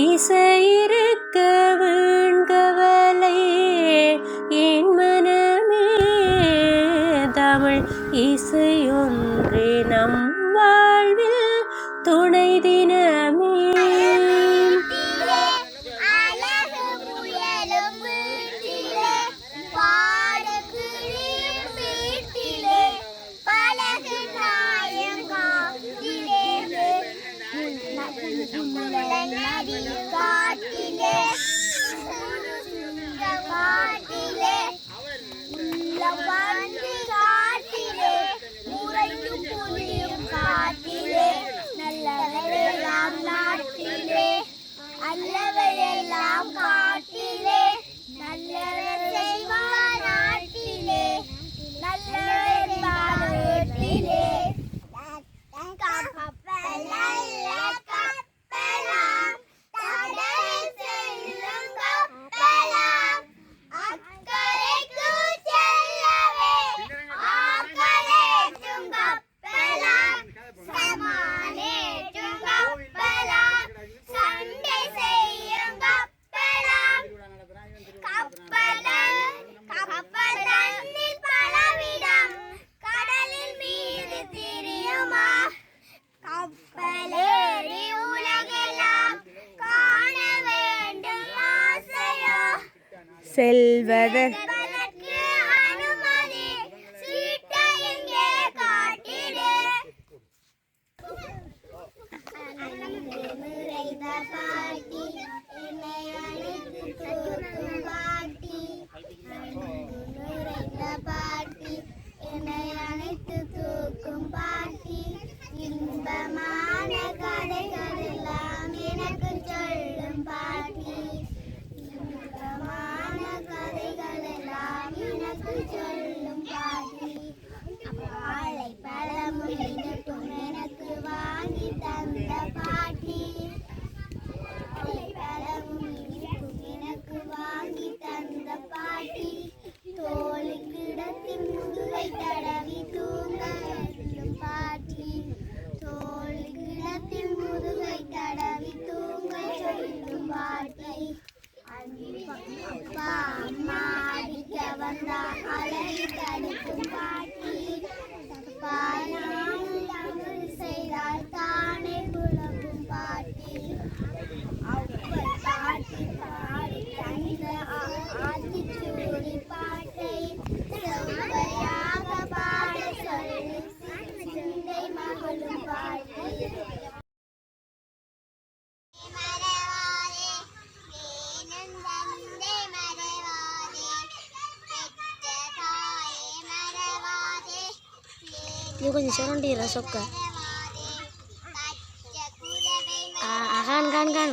இசையிருக்க வீண்கவலை என் மனமே தமிழ் இசையொன்றே நம் வாழ்வில் துணை தினமே. நல்லவையெல்லாம் காட்டிலே நல்லவர் செய்வார் நாட்டிலே நல்லவர் நாட்டிலே கப்பலல்ல கப்பலாம் கடலில் செல்லும் கப்பலாம் அக்கறைக்கு செல்லவே ஆக்களேற்றும் கப்பலாம் சமானேற்றும் கப்பலாம் சண்டை செய்யும் கப்பலாம் கப்பல் தண்ணீர் பலவிடம் கடலில் மீது திரியுமா கப்பலேறி உலகெல்லாம் காண வேண்டும் ஆசையோ செல்வதற்கு அனுமதி சீட்டை எங்கே காட்டிடு நிறைந்த பாட்டி என்னை அழைத்து தூக்கும் பாட்டி நிறைந்த பாட்டி என்னை அழைத்து தூக்கும் பாட்டி இன்பமான கதைகள் எல்லாம் எனக்கு சொல்லும் பாட்டி இன்பமான கதைகள் எல்லாம் எனக்கு சொல்லும் பாட்டி வாழை பழமுடிந்தும் எனக்கு வாங்கி தந்த பாட்டி வாழை பழமுடிந்தும் எனக்கு வாங்கி தந்த பாட்டி தோழி கிடத்தின் முதுகை தடவி தூங்க சொல்லும் பாட்டி தோழி கிடத்தின் முதுகை தடவி தூங்க சொல்லும் பாட்டி அப்பா அம்மா அடிக்க வந்தா அழகி தடுக்கும் பாட்டி தமிழ் செய்தால் தானே புலம்பும் பாட்டி அவ்வளவு பாட்டி பாடி தந்த ஆத்திச்சூடி பாட்டை செவ்வையாக பாட சொல்லி சிந்தை மகளும் பாட்டி Ini kok disorong di rasok ka? Kan.